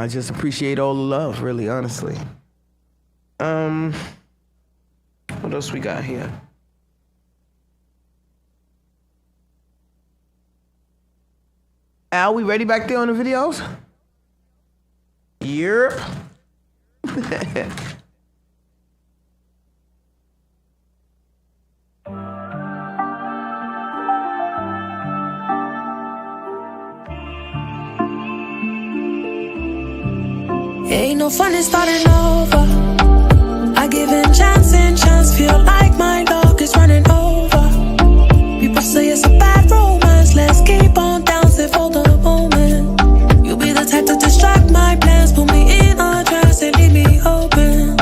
just appreciate all the love, really, honestly. What else we got here? Al, we ready back there on the videos? Yep. Ain't no fun in starting over. I give in chance and chance. Feel like my dog is running over. People say it's a bad romance. Let's keep on dancing for the moment. You be the type to distract my plans. Put me in a trance and leave me open.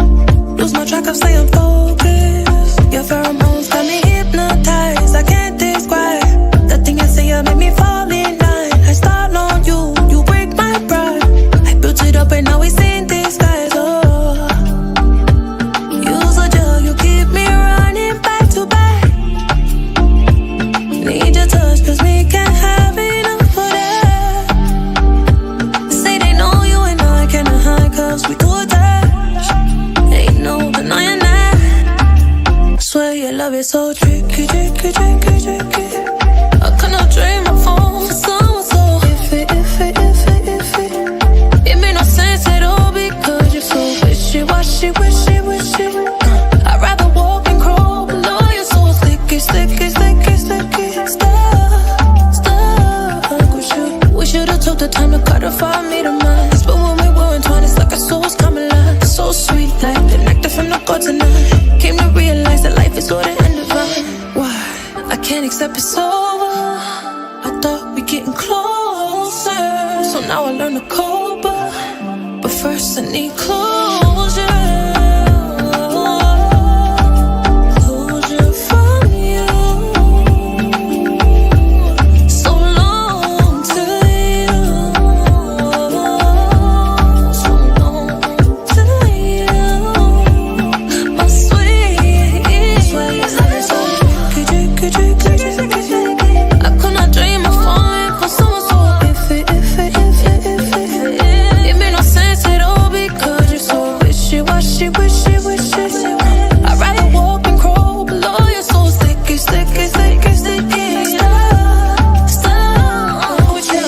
Lose my track of staying focused. Your pheromones got me hypnotized. I can't describe the thing you say. You make me fall in line. I start on you. You break my pride. I built it up and now it's in disguise. Oh, you so tricky, tricky, tricky, tricky. I cannot trade my phone for someone so iffy, iffy, iffy, iffy. It made no sense at all because you're so wishy-washy, wishy, wishy. I'd rather walk and crawl below you're so sticky, sticky, sticky, sticky. Stuck with you. We should've took the time to cut a 5 meter mile. But when we were entwined, it's like our souls come alive. So sweet, like the nectar from the gods tonight. Came to realize that life is order and divine. Why? I can't accept it's over. I thought we getting closer. So now I learn to cope, but first I need closure. Closure from you. So long to you. So long to you. My sweet. I could not dream of falling for someone so iffy, iffy, iffy, iffy. It made no sense at all because you're so wishy-washy, wishy, wishy. I'd rather walk and crawl below you're so sticky, sticky, sticky, sticky. Stuck with you.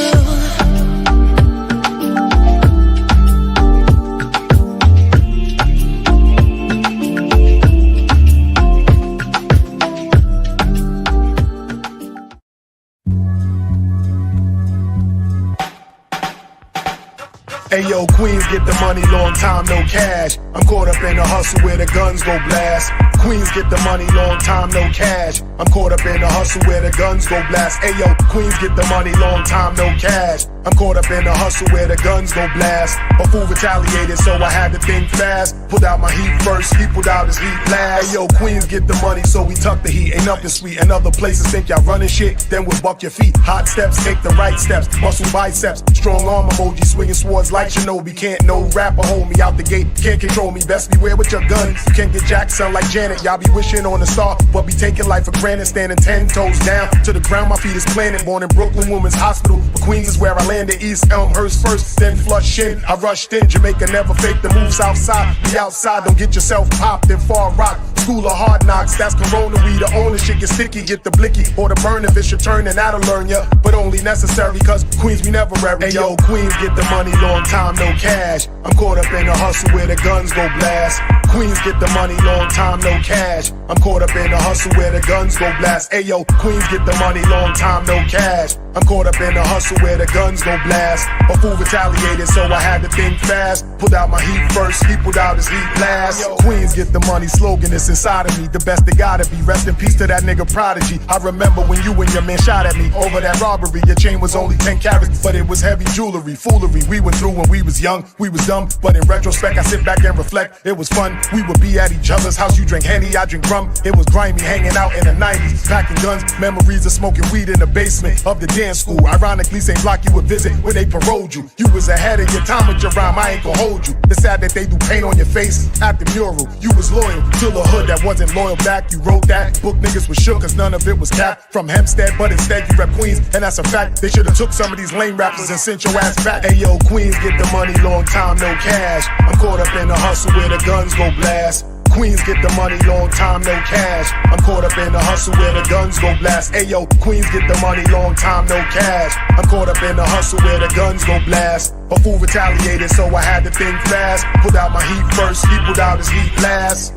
Hey yo, Queens get the money, long time no cash. I'm caught up in the hustle where the guns go blast. Queens get the money, long time no cash. I'm caught up in the hustle where the guns go blast. Hey yo, Queens get the money, long time no cash. I'm caught up in the hustle where the guns go blast. A fool retaliated, so I had to think fast. Put out my heat first, he put out his heat last. Hey yo, Queens get the money, so we tuck the heat. Ain't nothing sweet, and other places think y'all running shit. Then we'll buck your feet. Hot steps, take the right steps. Muscle biceps, strong arm emoji, swinging swords like Shinobi. Can't no rapper hold me out the gate. Can't control me, best beware with your gun. You can't get jacked, son like Janet. Y'all be wishing on a star, but be taking life for granted. Standing 10 toes down to the ground, my feet is planted. Born in Brooklyn Women's Hospital, but Queens is where I landed. East Elmhurst first, then Flushing. I rushed in, Jamaica never fake the moves outside. Be outside, don't get yourself popped in Far Rock. School of hard knocks, that's Corona. We the owner, shit get sticky, get the blicky or the burn if it's your turn, and that'll learn ya. But only necessary, cause Queens we never every. Hey yo, Queens get the money, long time no cash. I'm caught up in the hustle where the guns go blast. Queens get the money, long time no cash. I'm caught up in the hustle where the guns go blast. Hey yo, Queens get the money, long time no cash. I'm caught up in the hustle where the guns go blast. A fool retaliated, so I had to think fast. Put out my heat first, he put out his heat last. Queens get the money, slogan is inside of me. The best they gotta be. Rest in peace to that nigga Prodigy. I remember when you and your man shot at me over that robbery. Your chain was only 10 carats, but it was heavy jewelry. Foolery we went through when we was young. We was dumb, but in retrospect I sit back and reflect. It was fun. We would be at each other's house. You drink Henny, I drink rum. It was grimy hanging out in the 90s. Packing guns, memories of smoking weed in the basement of the dance school. Ironically, same block you would visit when they paroled you. You was ahead of your time with your rhyme, I ain't gon' hold you. It's sad that they do paint on your face at the mural. You was loyal to the hood that wasn't loyal back. You wrote that book, niggas was shook cause none of it was capped from Hempstead, but instead you rep Queens, and that's a fact. They should've took some of these lame rappers and sent your ass back. Hey yo, Queens get the money, long time no cash. I'm caught up in the hustle where the guns go blast. Queens get the money, long time no cash. I'm caught up in the hustle where the guns go blast. Ayo, Queens get the money, long time no cash. I'm caught up in the hustle where the guns go blast. A fool retaliated, so I had to think fast. Put out my heat first, he put out his heat last.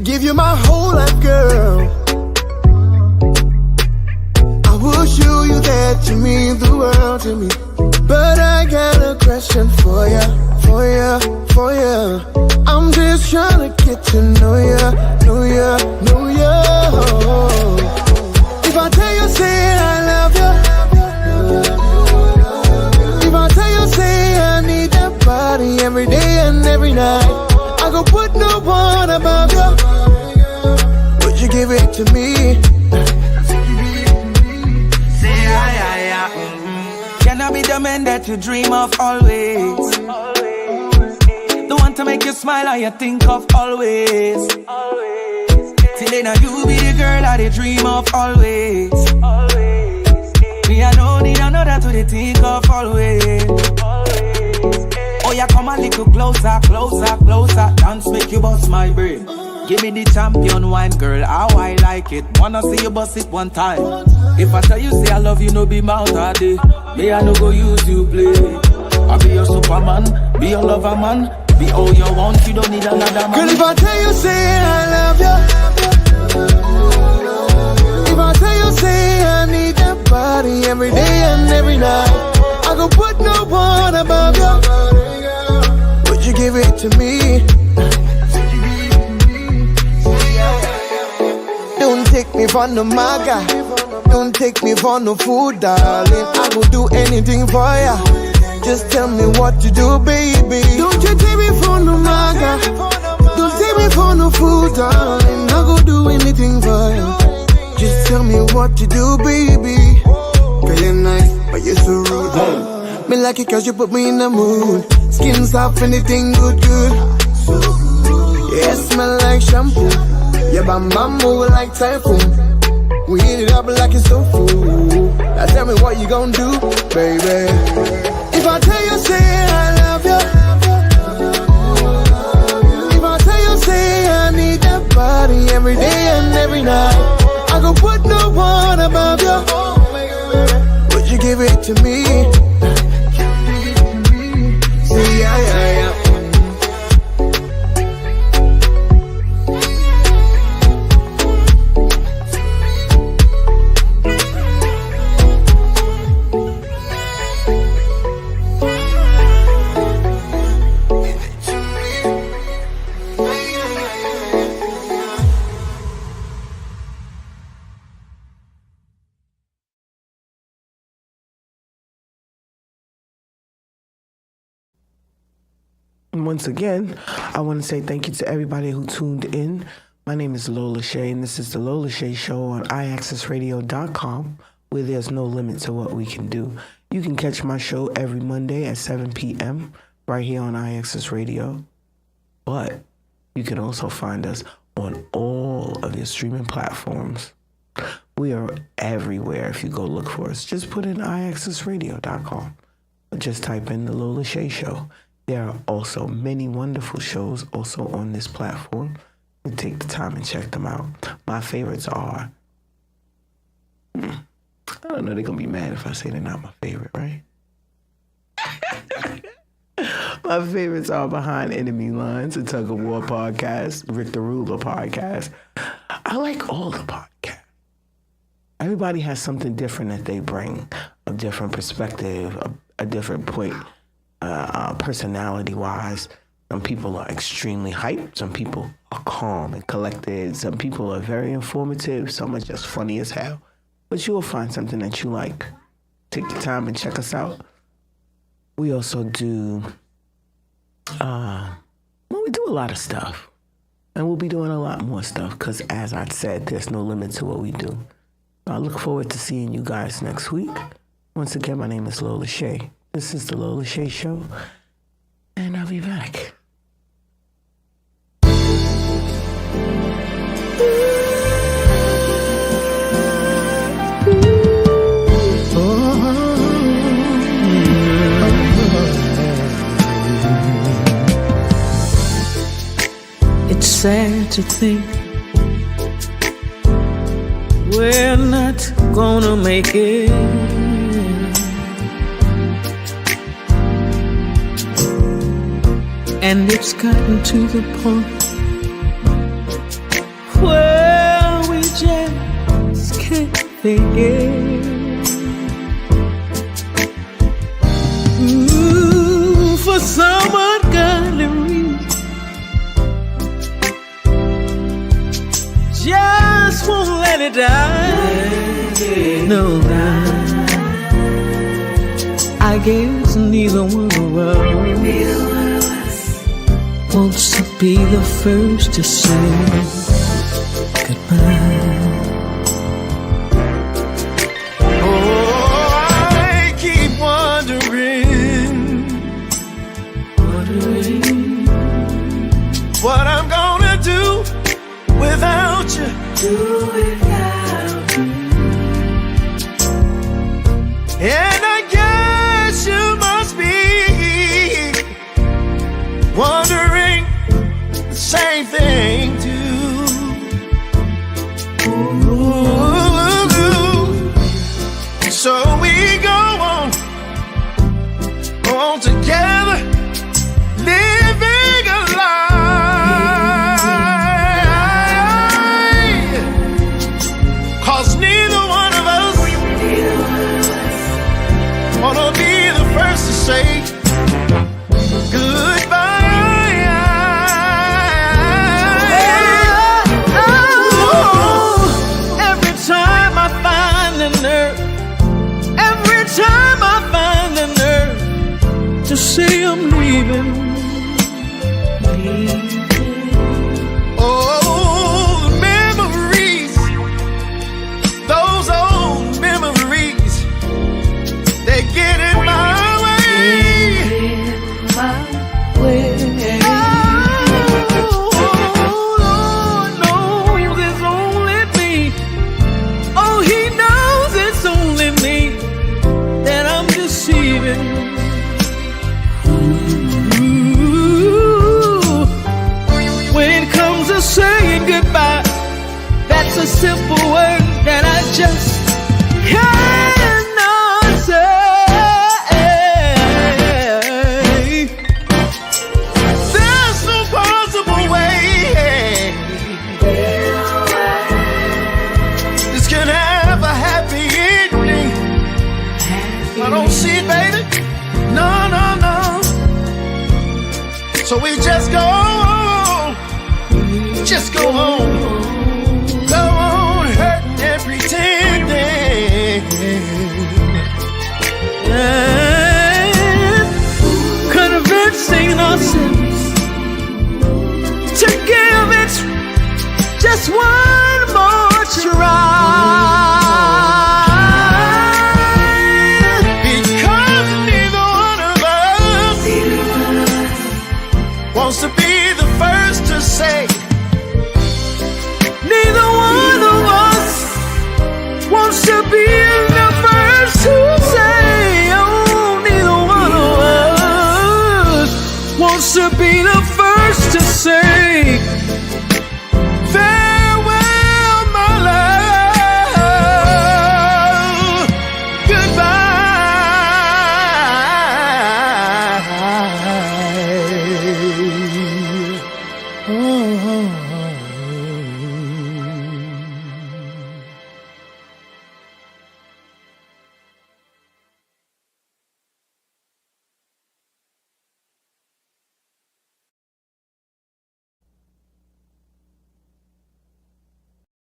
Give you my whole life, girl. I will show you that that you mean the world to me. But I got a question for ya, for ya, for ya. I'm just trying to get to know ya, know ya, know ya. If I tell you, say I love ya. If I tell you, say I need that body every day and every night, I go put no one above ya. Would you give it to me? Can I be the man that you dream of always? The one to make you smile and you think of always. Till then you be the girl that you dream of always. Me I don't need another to the think of always. Oh yeah, come a little closer, closer, closer. Dance make you bust my brain. Give me the champion wine, girl, how I like it. Wanna see you bust it one time. If I tell you, say I love you, no be mouth all day. Me I no go use you play. I be your superman, be your lover man. Be all you want, you don't need another man. Girl, if I tell you, say I love you. If I tell you, say I need that body every day and every night, I go put no one above you. Would you give it to me? Don't take me for no maga. Don't take me for no food, darling. I will do anything for ya. Just tell me what to do, baby. Don't you take me for no maga. Don't take me for no food, darling. I will do anything for ya. Just tell me what to do, baby. Girl, you're nice, but you're so rude. Me like it cause you put me in the mood. Skin soft, anything good, good. Yeah, smell like shampoo. Yeah, bam bam move like typhoon. We heat it up like it's so full. Now tell me what you gon' do, baby. If I tell you, say I love you. If I tell you, say I need that body every day and every night, I go put no one above you. Would you give it to me? Say yeah, yeah, yeah. Once again, I want to say thank you to everybody who tuned in. My name is Lola Shae, and this is the Lola Shae Show on IAXISRADIO.com, where there's no limit to what we can do. You can catch my show every Monday at 7 p.m. right here on IAXIS Radio. But you can also find us on all of your streaming platforms. We are everywhere if you go look for us. Just put in IAXISRADIO.com or just type in the Lola Shae Show. There are also many wonderful shows also on this platform. You take the time and check them out. My favorites are, I don't know, they're going to be mad if I say they're not my favorite, right? My favorites are Behind Enemy Lines, a Tug of War podcast, Rick the Ruler podcast. I like all the podcasts. Everybody has something different that they bring, a different perspective, a different point. Personality-wise, some people are extremely hyped. Some people are calm and collected. Some people are very informative. Some are just funny as hell. But you will find something that you like. Take the time and check us out. We also do, we do a lot of stuff. And we'll be doing a lot more stuff because, as I said, there's no limit to what we do. I look forward to seeing you guys next week. Once again, my name is Lola Shae. This is the Lola Shae Show, and I'll be back. It's sad to think we're not gonna make it. And it's gotten to the point where we just can't fake it. just won't let it die. No, I guess neither one of us wants to be the first to say goodbye. I keep wondering what I'm gonna do without you. And I guess you must be wondering the same thing too. So we go on together, living a lie. 'Cause neither one of us wanna be the first to say goodbye. Every time I find the nerve, every time I find the nerve to say I'm leaving. Oh, the memories, those old memories, they get in my way. Lord knows it's only me. Oh, He knows it's only me that I'm deceiving. When it comes to saying goodbye, that's a simple word that I just cannot say. There's no possible way this can have a happy ending. I don't see it, baby. No, no, no. So we just go on, go on hurting and pretending. And convincing ourselves to give it just one more try. Because neither one of us wants to be the first to say. Neither one of us wants to be the first to say. Oh, neither one of us wants to be the first to say Farewell, my love. Goodbye.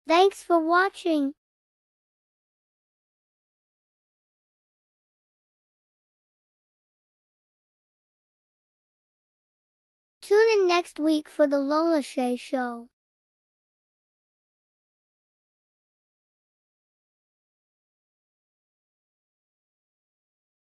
Thanks for watching. Tune in next week for the Lola Shae Show.